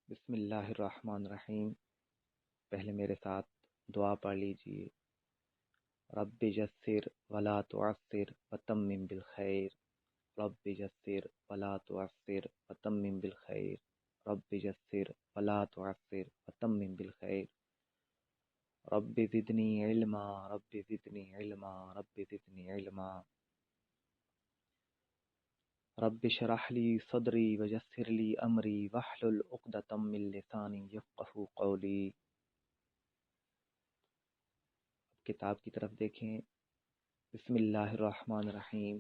بسم اللہ الرحمن الرحیم۔ پہلے میرے ساتھ دعا پڑھ لیجئے۔ رب یسر ولا تعسر وتمم بالخیر، رب یسر ولا تعسر وتمم بالخیر، رب یسر ولا تعسر وتمم بالخیر، رب زدنی علما، رب زدنی علما، رب زدنی علما، رب اشرح لی صدری ویسر لی امری واحلل عقدۃ من لسانی یفقہوا قولی۔ کتاب کی طرف دیکھیں۔ بسم اللہ الرحمن الرحیم،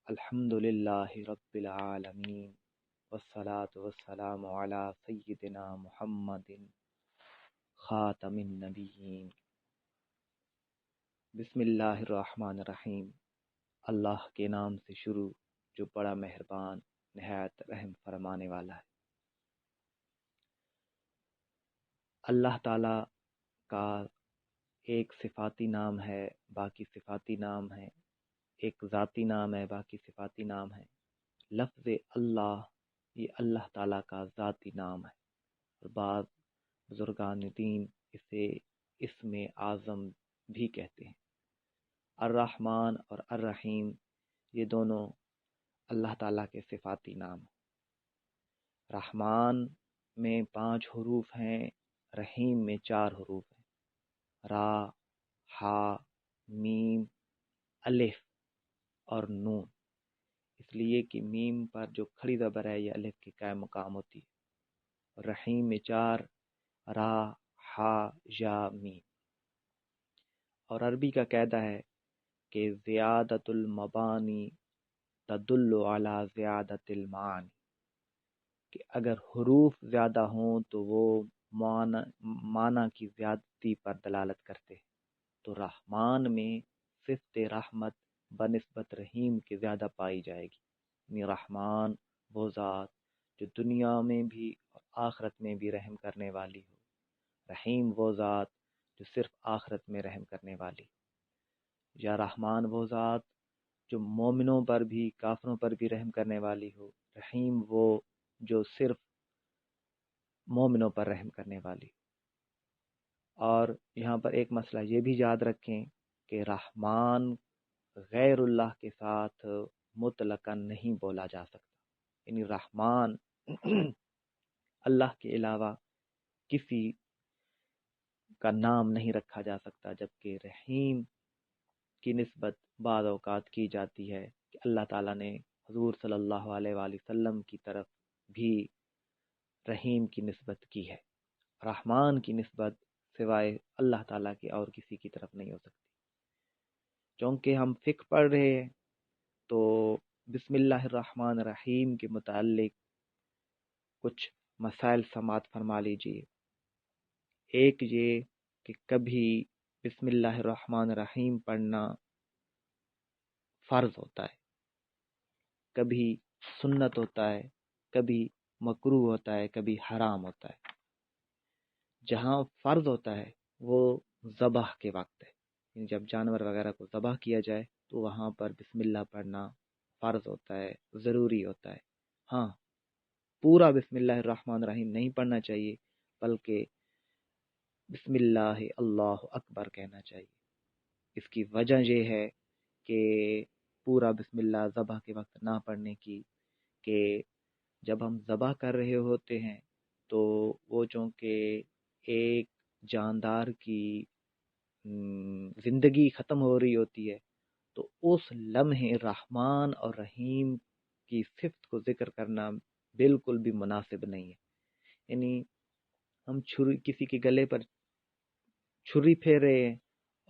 الحمد للہ رب العالمین، والصلاة والسلام علی سیدنا محمد خاتم النبیین۔ بسم اللہ الرحمن الرحیم، اللہ کے نام سے شروع جو بڑا مہربان نہایت رحم فرمانے والا ہے۔ اللہ تعالی کا ایک صفاتی نام ہے، باقی صفاتی نام ہے، ایک ذاتی نام ہے، باقی صفاتی نام ہے۔ لفظ اللہ یہ اللہ تعالیٰ کا ذاتی نام ہے، اور بعض بزرگان دین اسے اسم اعظم بھی کہتے ہیں۔ الرحمن اور الرحیم یہ دونوں اللہ تعالیٰ کے صفاتی نام ہیں۔ رحمان میں 5 حروف ہیں، رحیم میں 4 حروف ہیں، را، ہا، میم، الف اور نون۔ اس لیے کہ میم پر جو کھڑی زبر ہے یہ الف کے قائم مقام ہوتی ہے، اور رحیم میں 4، را، ہا، یا، میم۔ اور عربی کا قاعدہ ہے کہ زیادت المبانی تدل علی زیادت المعانی، کہ اگر حروف زیادہ ہوں تو وہ معنی کی زیادتی پر دلالت کرتے ہیں۔ تو رحمان میں صفت رحمت بنسبت رحیم کے زیادہ پائی جائے گی، یعنی رحمان وہ ذات جو دنیا میں بھی اور آخرت میں بھی رحم کرنے والی ہو، رحیم وہ ذات جو صرف آخرت میں رحم کرنے والی ہو، یا رحمان وہ ذات جو مومنوں پر بھی کافروں پر بھی رحم کرنے والی ہو، رحیم وہ جو صرف مومنوں پر رحم کرنے والی ہو۔ اور یہاں پر ایک مسئلہ یہ بھی یاد رکھیں کہ رحمان غیر اللہ کے ساتھ مطلقاً نہیں بولا جا سکتا، یعنی رحمان اللہ کے علاوہ کسی کا نام نہیں رکھا جا سکتا، جبکہ رحیم کی نسبت بعض اوقات کی جاتی ہے کہ اللہ تعالیٰ نے حضور صلی اللہ علیہ وآلہ وسلم کی طرف بھی رحیم کی نسبت کی ہے۔ رحمان کی نسبت سوائے اللہ تعالیٰ کے اور کسی کی طرف نہیں ہو سکتی۔ چونکہ ہم فقہ پڑھ رہے ہیں تو بسم اللہ الرحمن الرحیم کے متعلق کچھ مسائل سماعت فرما لیجئے۔ ایک یہ کہ کبھی بسم اللہ الرحمن الرحیم پڑھنا فرض ہوتا ہے، کبھی سنت ہوتا ہے، کبھی مکروہ ہوتا ہے، کبھی حرام ہوتا ہے۔ جہاں فرض ہوتا ہے وہ ذبح کے وقت ہے، یعنی جب جانور وغیرہ کو ذبح کیا جائے تو وہاں پر بسم اللہ پڑھنا فرض ہوتا ہے، ضروری ہوتا ہے۔ ہاں، پورا بسم اللہ الرحمن الرحیم نہیں پڑھنا چاہیے، بلکہ بسم اللہ اللہ اکبر کہنا چاہیے۔ اس کی وجہ یہ ہے کہ پورا بسم اللہ ذبح کے وقت نہ پڑھنے کی، کہ جب ہم ذبح کر رہے ہوتے ہیں تو وہ چونکہ ایک جاندار کی زندگی ختم ہو رہی ہوتی ہے، تو اس لمحے رحمان اور رحیم کی صفت کو ذکر کرنا بالکل بھی مناسب نہیں ہے۔ یعنی ہم کسی کے گلے پر چھری پھیر رہے ہیں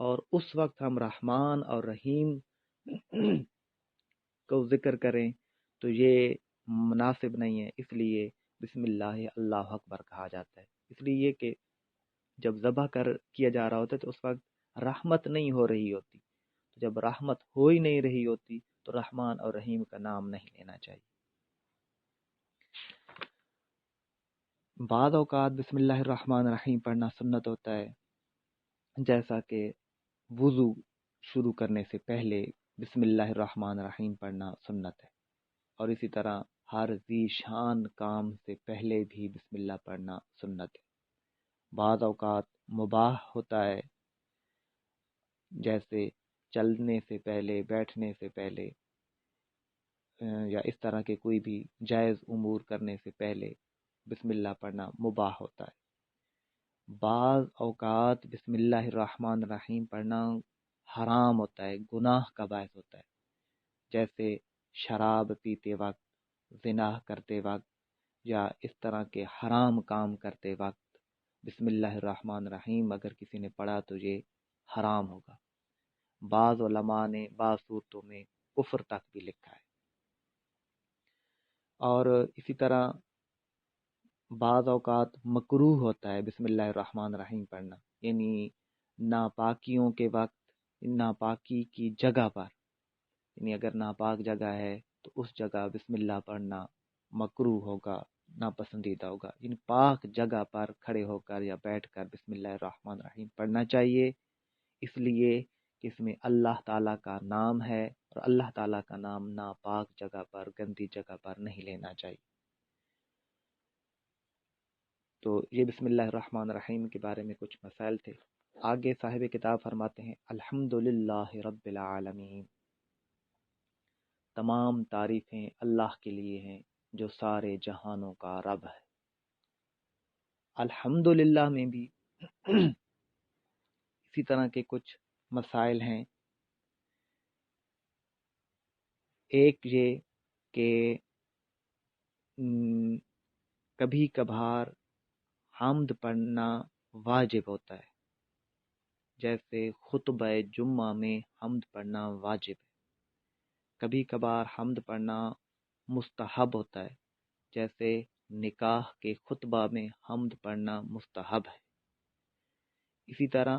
اور اس وقت ہم رحمان اور رحیم کو ذکر کریں تو یہ مناسب نہیں ہے۔ اس لیے بسم اللہ اللہ اکبر کہا جاتا ہے، اس لیے کہ جب ذبح کیا جا رہا ہوتا ہے تو اس وقت رحمت نہیں ہو رہی ہوتی، تو جب رحمت ہو ہی نہیں رہی ہوتی تو رحمان اور رحیم کا نام نہیں لینا چاہیے۔ بعض اوقات بسم اللہ الرحمن الرحیم پڑھنا سنت ہوتا ہے، جیسا کہ وضو شروع کرنے سے پہلے بسم اللہ الرحمن الرحیم پڑھنا سنت ہے، اور اسی طرح ہر ذی شان کام سے پہلے بھی بسم اللہ پڑھنا سنت ہے۔ بعض اوقات مباح ہوتا ہے، جیسے چلنے سے پہلے، بیٹھنے سے پہلے، یا اس طرح کے کوئی بھی جائز امور کرنے سے پہلے بسم اللہ پڑھنا مباح ہوتا ہے۔ بعض اوقات بسم اللہ الرحمن الرحیم پڑھنا حرام ہوتا ہے، گناہ کا باعث ہوتا ہے، جیسے شراب پیتے وقت، زنا کرتے وقت، یا اس طرح کے حرام کام کرتے وقت بسم اللہ الرحمن الرحیم اگر کسی نے پڑھا تو یہ حرام ہوگا۔ بعض علماء نے بعض صورتوں میں کفر تک بھی لکھا ہے۔ اور اسی طرح بعض اوقات مکروہ ہوتا ہے بسم اللہ الرحمن الرحیم پڑھنا، یعنی ناپاکیوں کے وقت، ناپاکی کی جگہ پر، یعنی اگر ناپاک جگہ ہے تو اس جگہ بسم اللہ پڑھنا مکروہ ہوگا، ناپسندیدہ ہوگا۔ یعنی پاک جگہ پر کھڑے ہو کر یا بیٹھ کر بسم اللہ الرحمن الرحیم پڑھنا چاہیے، اس لیے کہ اس میں اللہ تعالیٰ کا نام ہے، اور اللہ تعالیٰ کا نام ناپاک جگہ پر، گندی جگہ پر نہیں لینا چاہیے۔ تو یہ بسم اللہ الرحمن الرحیم کے بارے میں کچھ مسائل تھے۔ آگے صاحب کتاب فرماتے ہیں الحمدللہ رب العالمین، تمام تعریفیں اللہ کے لیے ہیں جو سارے جہانوں کا رب ہے۔ الحمدللہ میں بھی اسی طرح کے کچھ مسائل ہیں۔ ایک یہ کہ کبھی کبھار حمد پڑھنا واجب ہوتا ہے، جیسے خطبہ جمعہ میں حمد پڑھنا واجب ہے۔ کبھی کبھار حمد پڑھنا مستحب ہوتا ہے، جیسے نکاح کے خطبہ میں حمد پڑھنا مستحب ہے۔ اسی طرح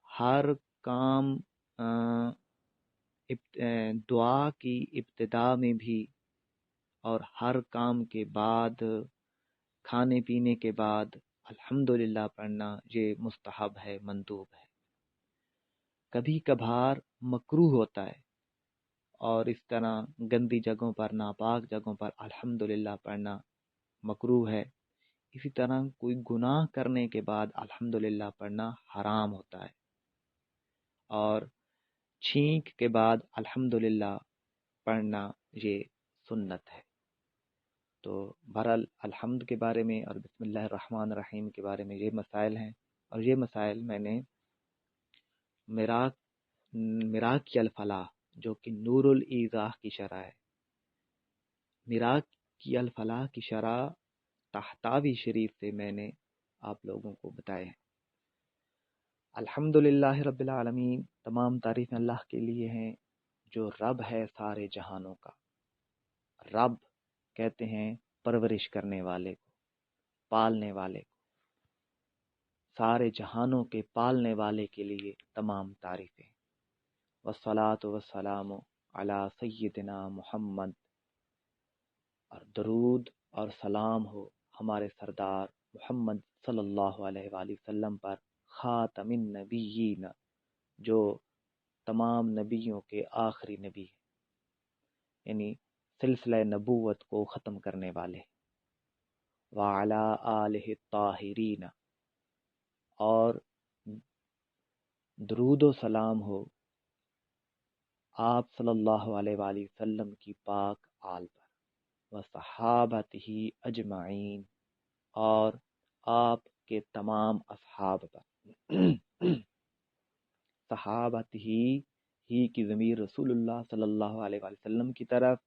ہر کام دعا کی ابتدا میں بھی اور ہر کام کے بعد، کھانے پینے کے بعد الحمدللہ پڑھنا یہ مستحب ہے، مندوب ہے۔ کبھی کبھار مکروہ ہوتا ہے، اور اس طرح گندی جگہوں پر، ناپاک جگہوں پر الحمدللہ پڑھنا مکروہ ہے۔ اسی طرح کوئی گناہ کرنے کے بعد الحمدللہ پڑھنا حرام ہوتا ہے، اور چھینک کے بعد الحمدللہ پڑھنا یہ سنت ہے۔ تو بہرحال الحمد کے بارے میں اور بسم اللہ الرحمن الرحیم کے بارے میں یہ مسائل ہیں، اور یہ مسائل میں نے مراکی الفلاح جو کہ نور الایضاح کی شرح ہے، مراکی الفلاح کی شرح تحتاوی شریف سے میں نے آپ لوگوں کو بتائے ہیں۔ الحمدللہ رب العالمین، تمام تعریفیں اللہ کے لیے ہیں جو رب ہے سارے جہانوں کا۔ رب کہتے ہیں پرورش کرنے والے کو، پالنے والے کو۔ سارے جہانوں کے پالنے والے کے لیے تمام تعریفیں۔ والصلاة والسلام علی سیدنا محمد، اور درود اور سلام ہو ہمارے سردار محمد صلی اللہ علیہ وآلہ وسلم پر، خاتم النبیین، جو تمام نبیوں کے آخری نبی ہیں، یعنی سلسلہ نبوت کو ختم کرنے والے۔ وعلی آلہ الطاہرین، اور درود و سلام ہو آپ صلی اللہ علیہ وآلہ وسلم کی پاک آل پر، وصحابتہ اجمعین، اور آپ کے تمام اصحاب پر۔ صحابتہ ہی کی ضمیر رسول اللہ صلی اللہ علیہ وآلہ وسلم کی طرف،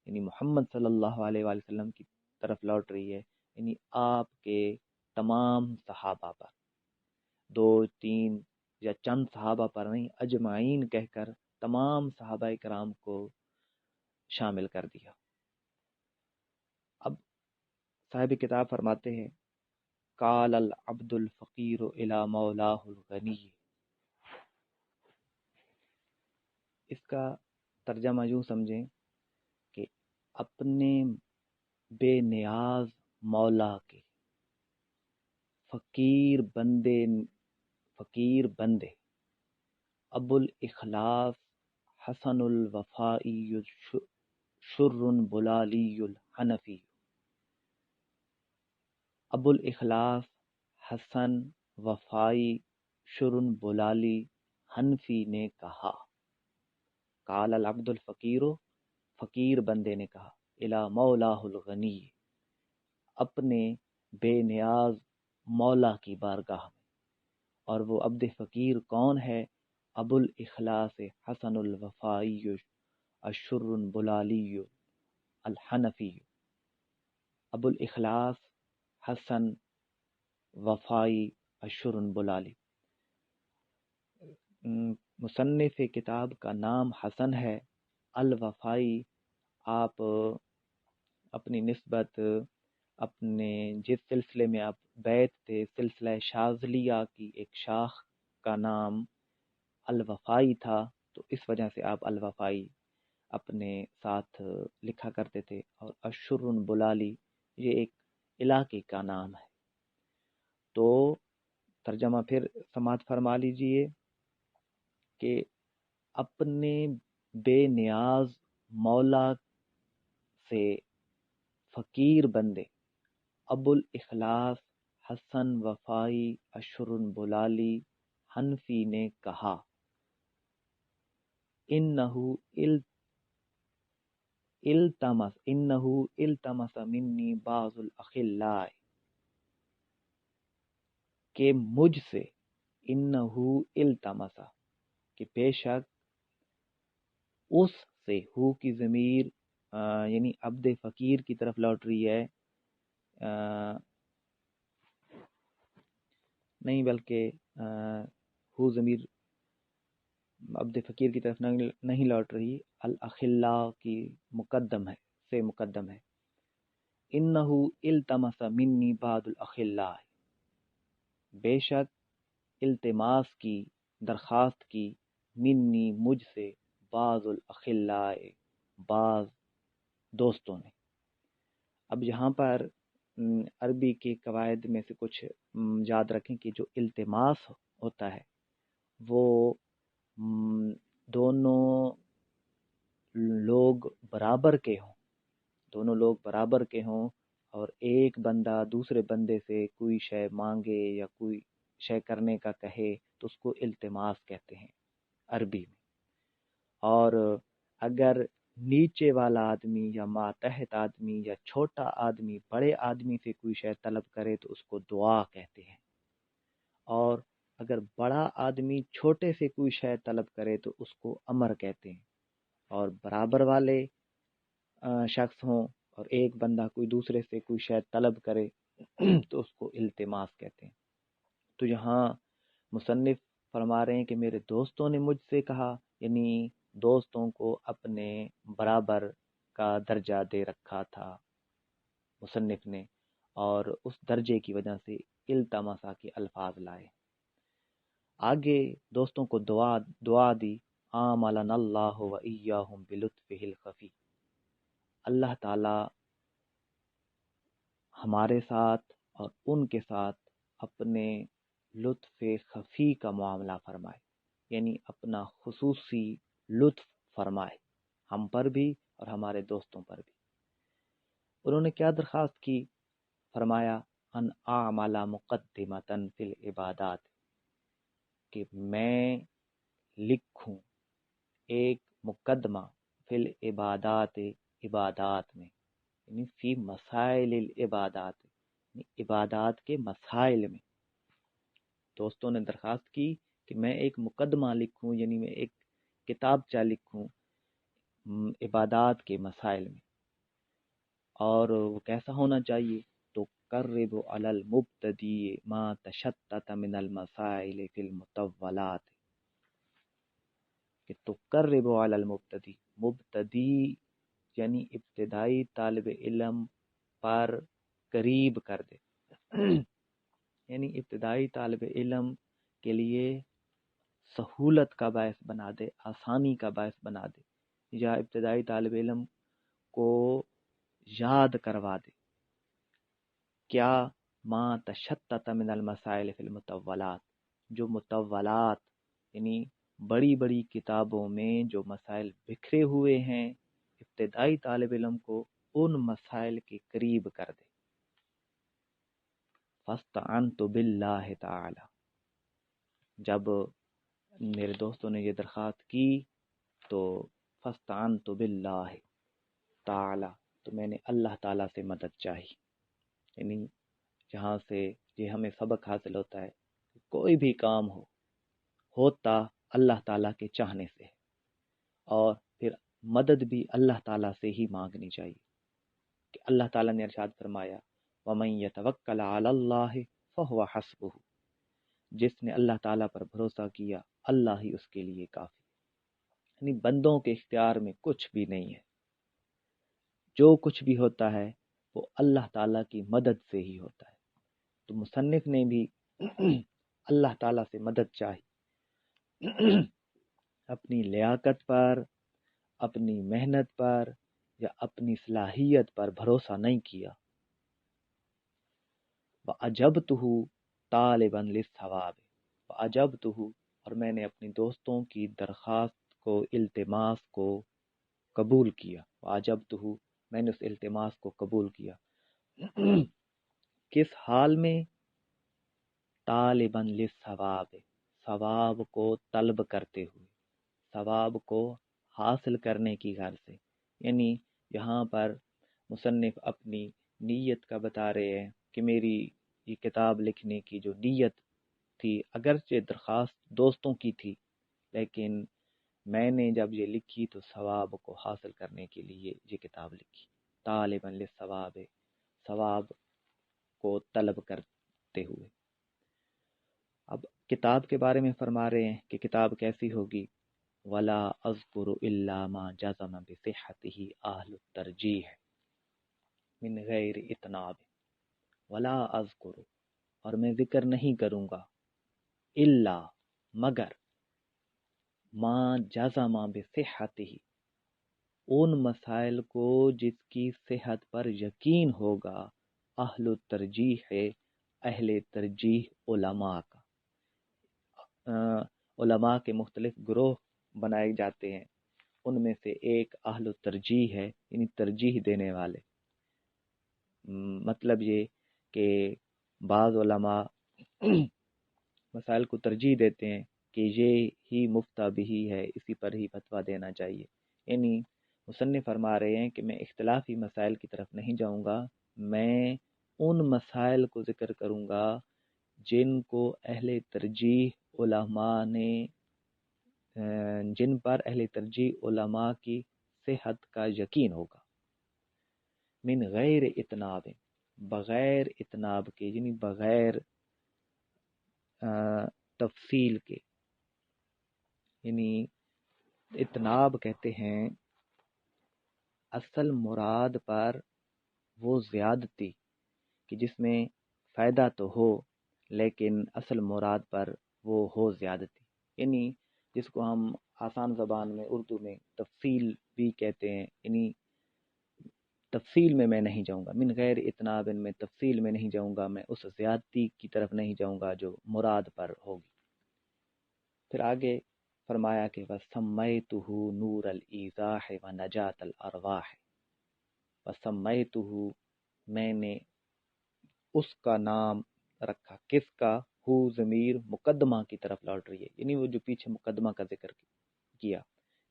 یعنی محمد صلی اللہ علیہ وآلہ وسلم کی طرف لوٹ رہی ہے، یعنی آپ کے تمام صحابہ پر، دو تین یا چند صحابہ پر نہیں، اجمعین کہہ کر تمام صحابہ کرام کو شامل کر دیا۔ اب صاحب کتاب فرماتے ہیں قال العبد الفقیر الی مولاہ الغنی، اس کا ترجمہ یوں سمجھیں کہ اپنے بے نیاز مولا کے فقیر بندے ابو الاخلاص حسن الوفائی شر بلالی الحنفی۔ ابو الاخلاص حسن وفائی شر بلالی حنفی نے کہا، قال العبد الفقیر، فقیر بندے نے کہا، الی مولاہ الغنی، اپنے بے نیاز مولا کی بارگاہ میں۔ اور وہ عبد فقیر کون ہے؟ ابو الاخلاص حسن الوفائی الشر بلالی الحنفی۔ ابو الاخلاص حسن وفائی الشر بلالی، مصنف کتاب کا نام حسن ہے، الوفائی آپ اپنی نسبت اپنے جس سلسلے میں آپ بیت تھے، سلسلہ شاذلیہ کی ایک شاخ کا نام الوفائی تھا، تو اس وجہ سے آپ الوفائی اپنے ساتھ لکھا کرتے تھے۔ اور الشر بلالی یہ ایک علاقے کا نام ہے۔ تو ترجمہ پھر سماعت فرما لیجئے کہ اپنے بے نیاز مولا سے فقیر بندے ابو الاخلاص حسن وفائی الشر بلالی حنفی نے کہا، انہو التمس منی بعض الاخلاء، کہ مجھ سے، انہو التمس، کہ بے شک اس سے، ہو کی ضمیر یعنی عبد فقیر کی طرف لوٹ رہی ہے، نہیں بلکہ ہو ضمیر عبد فقیر کی طرف نہیں لوٹ رہی، الاخلاء کی مقدم ہے، سے مقدم ہے۔ انہو التمس منی بعض الاخلاء، بے شک التماس کی، درخواست کی، منی مجھ سے، بعض الاخلاء بعض دوستوں نے۔ اب یہاں پر عربی کے قواعد میں سے کچھ یاد رکھیں کہ جو التماس ہوتا ہے وہ دونوں لوگ برابر کے ہوں، دونوں لوگ برابر کے ہوں، اور ایک بندہ دوسرے بندے سے کوئی شے مانگے یا کوئی شے کرنے کا کہے تو اس کو التماس کہتے ہیں عربی میں۔ اور اگر نیچے والا آدمی یا ماتحت آدمی یا چھوٹا آدمی بڑے آدمی سے کوئی شے طلب کرے تو اس کو دعا کہتے ہیں، اور اگر بڑا آدمی چھوٹے سے کوئی شے طلب کرے تو اس کو امر کہتے ہیں، اور برابر والے شخص ہوں اور ایک بندہ کوئی دوسرے سے کوئی شے طلب کرے تو اس کو التماس کہتے ہیں۔ تو یہاں مصنف فرما رہے ہیں کہ میرے دوستوں نے مجھ سے کہا، یعنی دوستوں کو اپنے برابر کا درجہ دے رکھا تھا مصنف نے، اور اس درجے کی وجہ سے التماسا کے الفاظ لائے۔ آگے دوستوں کو دعا دی، آملنا اللہ و ایاہم بلطفہ الخفی، اللہ تعالی ہمارے ساتھ اور ان کے ساتھ اپنے لطف خفی کا معاملہ فرمائے، یعنی اپنا خصوصی لطف فرمائے ہم پر بھی اور ہمارے دوستوں پر بھی۔ انہوں نے کیا درخواست کی؟ فرمایا ان اعمل مقدمۃ فی العبادات، کہ میں لکھوں ایک مقدمہ فی العبادات، عبادات میں، یعنی فی مسائل العبادات، یعنی عبادات کے مسائل میں۔ دوستوں نے درخواست کی کہ میں ایک مقدمہ لکھوں، یعنی میں ایک کتابچہ لکھوں عبادات کے مسائل میں، اور وہ کیسا ہونا چاہیے؟ تو قرب علی المبتدی ما تشتت من المسائل فی المطولات، کہ تقرب علی المبتدی، مبتدی یعنی ابتدائی طالب علم پر قریب کر دے، یعنی ابتدائی طالب علم کے لیے سہولت کا باعث بنا دے، آسانی کا باعث بنا دے، یا ابتدائی طالب علم کو یاد کروا دے کیا؟ ما تشتت من المسائل فی المطولات، جو مطولات یعنی بڑی بڑی کتابوں میں جو مسائل بکھرے ہوئے ہیں ابتدائی طالب علم کو ان مسائل کے قریب کر دے. فاستعنت باللہ تعالی. جب میرے دوستوں نے یہ درخواست کی تو فاستعنت باللہ تعالی، تو میں نے اللہ تعالیٰ سے مدد چاہی. یعنی جہاں سے یہ ہمیں سبق حاصل ہوتا ہے کہ کوئی بھی کام ہوتا اللہ تعالیٰ کے چاہنے سے، اور پھر مدد بھی اللہ تعالیٰ سے ہی مانگنی چاہیے. کہ اللہ تعالیٰ نے ارشاد فرمایا وَمَن يَتَوَكَّلْ عَلَى اللَّهِ فَهُوَ حَسْبُهُ. جس نے اللہ تعالیٰ پر بھروسہ کیا اللہ ہی اس کے لیے کافی. یعنی بندوں کے اختیار میں کچھ بھی نہیں ہے. جو کچھ بھی ہوتا ہے وہ اللہ تعالیٰ کی مدد سے ہی ہوتا ہے. تو مصنف نے بھی اللہ تعالیٰ سے مدد چاہی. اپنی لیاقت پر، اپنی محنت پر یا اپنی صلاحیت پر بھروسہ نہیں کیا. وَأَجَبْتُهُ طَالِبًا لِلثَّوَابِ. وَأَجَبْتُهُ، اور میں نے اپنی دوستوں کی درخواست کو، التماس کو قبول کیا. وَأَجَبْتُهُ، میں نے اس التماس کو قبول کیا. کس حال میں؟ طالباً للثواب، ثواب کو طلب کرتے ہوئے، ثواب کو حاصل کرنے کی غرض سے. یعنی یہاں پر مصنف اپنی نیت کا بتا رہے ہیں کہ میری یہ کتاب لکھنے کی جو نیت تھی، اگرچہ درخواست دوستوں کی تھی، لیکن میں نے جب یہ لکھی تو ثواب کو حاصل کرنے کے لیے یہ کتاب لکھی. طالباً للثواب، ثواب کو طلب کرتے ہوئے. اب کتاب کے بارے میں فرما رہے ہیں کہ کتاب کیسی ہوگی. ولا اذکر الا ما جزم بصحته اہل الترجیح من غیر اتناب. ولا اذکر، اور میں ذکر نہیں کروں گا، الا مگر، ما جزم بصحته، ان مسائل کو جس کی صحت پر یقین ہوگا، اہل الترجیح، اہل ترجیح علماء کا. علماء کے مختلف گروہ بنائے جاتے ہیں، ان میں سے ایک اہل الترجیح ہے، یعنی ترجیح دینے والے. مطلب یہ کہ بعض علماء مسائل کو ترجیح دیتے ہیں کہ یہ ہی مفتہ بھی ہے، اسی پر ہی فتویٰ دینا چاہیے. یعنی مصنف فرما رہے ہیں کہ میں اختلافی مسائل کی طرف نہیں جاؤں گا، میں ان مسائل کو ذکر کروں گا جن کو اہل ترجیح علماء نے، جن پر اہل ترجیح علماء کی صحت کا یقین ہوگا. من غیر اتناب، بغیر اتناب کے، یعنی بغیر تفصیل کے. یعنی اتناب کہتے ہیں اصل مراد پر وہ زیادتی کہ جس میں فائدہ تو ہو لیکن اصل مراد پر وہ ہو زیادتی. یعنی جس کو ہم آسان زبان میں اردو میں تفصیل بھی کہتے ہیں. یعنی تفصیل میں نہیں جاؤں گا، من غیر اتناب، میں تفصیل میں نہیں جاؤں گا، میں اس زیادتی کی طرف نہیں جاؤں گا جو مراد پر ہوگی. پھر آگے فرمایا کہ وَسَمَّيْتُهُ نُورَ الْإِيضَاحِ وَنَجَاةَ الْأَرْوَاحِ. وَسَمَّيْتُهُ، میں نے اس کا نام رکھا. کس کا؟ ہو ضمیر مقدمہ کی طرف لوٹ رہی ہے، یعنی وہ جو پیچھے مقدمہ کا ذکر کیا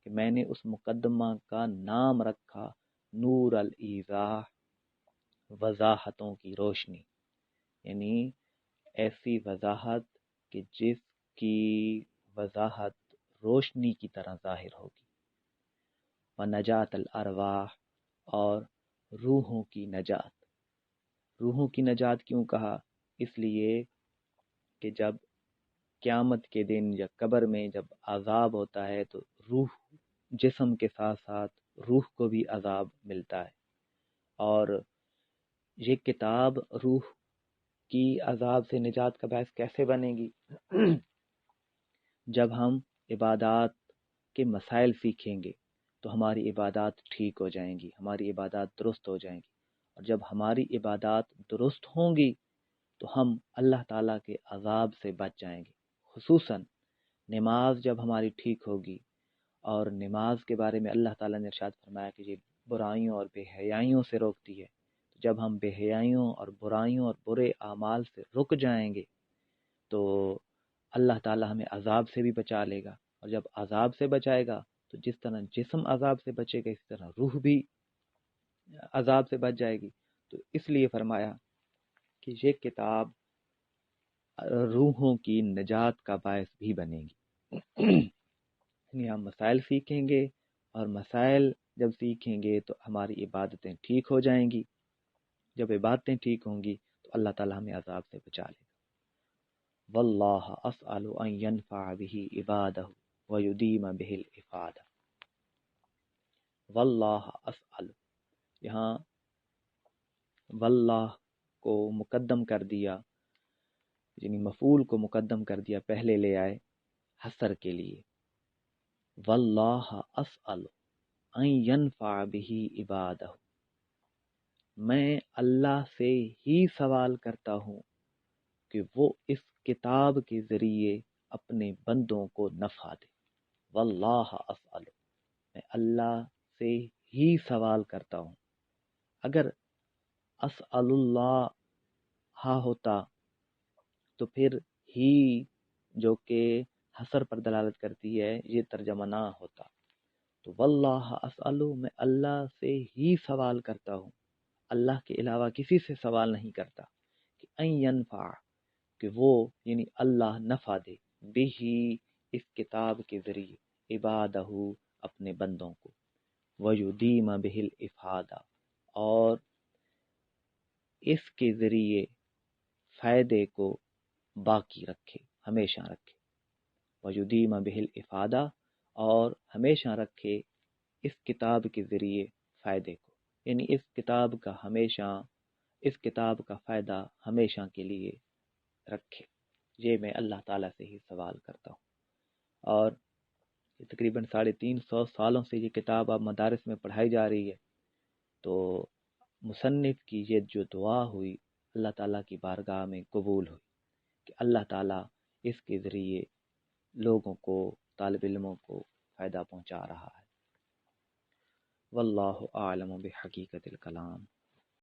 کہ میں نے اس مقدمہ کا نام رکھا نور الایضاح، وضاحتوں کی روشنی. یعنی ایسی وضاحت کہ جس کی وضاحت روشنی کی طرح ظاہر ہوگی. ونجات الارواح، اور روحوں کی نجات. روحوں کی نجات کیوں کہا؟ اس لیے کہ جب قیامت کے دن یا قبر میں جب عذاب ہوتا ہے تو روح، جسم کے ساتھ ساتھ روح کو بھی عذاب ملتا ہے. اور یہ کتاب روح کی عذاب سے نجات کا باعث کیسے بنے گی؟ جب ہم عبادات کے مسائل سیکھیں گے تو ہماری عبادات ٹھیک ہو جائیں گی، ہماری عبادات درست ہو جائیں گی. اور جب ہماری عبادات درست ہوں گی تو ہم اللہ تعالیٰ کے عذاب سے بچ جائیں گے. خصوصاً نماز جب ہماری ٹھیک ہوگی اور نماز کے بارے میں اللہ تعالیٰ نے ارشاد فرمایا کہ یہ برائیوں اور بے حیائیوں سے روکتی ہے. جب ہم بے حیائیوں اور برائیوں اور برے اعمال سے رک جائیں گے تو اللہ تعالیٰ ہمیں عذاب سے بھی بچا لے گا، اور جب عذاب سے بچائے گا تو جس طرح جسم عذاب سے بچے گا اسی طرح روح بھی عذاب سے بچ جائے گی. تو اس لیے فرمایا کہ یہ کتاب روحوں کی نجات کا باعث بھی بنے گی. یعنی ہم مسائل سیکھیں گے، اور مسائل جب سیکھیں گے تو ہماری عبادتیں ٹھیک ہو جائیں گی. جب عبادتیں ٹھیک ہوں گی تو اللہ تعالیٰ ہمیں عذاب سے بچا لے گا. واللہ اسأل ان ينفع به عبادہ ویدیم به الافادہ. واللہ اسأل، یہاں واللہ کو مقدم کر دیا، یعنی مفعول کو مقدم کر دیا، پہلے لے آئے حصر کے لیے. واللہ اسأل ان ينفع به عبادہ، میں اللہ سے ہی سوال کرتا ہوں کہ وہ اس کتاب کے ذریعے اپنے بندوں کو نفع دے. واللہ اسأل، میں اللہ سے ہی سوال کرتا ہوں. اگر اسأل اللہ ہوتا تو پھر ہی جو کہ حصر پر دلالت کرتی ہے یہ ترجمہ نہ ہوتا. تو واللہ اسأل، میں اللہ سے ہی سوال کرتا ہوں، اللہ کے علاوہ کسی سے سوال نہیں کرتا، کہ ان ینفع، کہ وہ یعنی اللہ نفع دے، بہی اس کتاب کے ذریعے، عبادہ اپنے بندوں کو، ویدیم بہ الافادہ، اور اس کے ذریعے فائدے کو باقی رکھے، ہمیشہ رکھے. ویدیم بہ الافادہ، اور ہمیشہ رکھے اس کتاب کے ذریعے فائدے کو، یعنی اس کتاب کا فائدہ ہمیشہ کے لیے رکھے. یہ میں اللہ تعالیٰ سے ہی سوال کرتا ہوں. اور تقریباً 350 سالوں سے یہ کتاب اب مدارس میں پڑھائی جا رہی ہے. تو مصنف کی یہ جو دعا ہوئی اللہ تعالیٰ کی بارگاہ میں قبول ہوئی کہ اللہ تعالیٰ اس کے ذریعے لوگوں کو، طالب علموں کو فائدہ پہنچا رہا ہے. واللہ اعلم بحقیقت الکلام.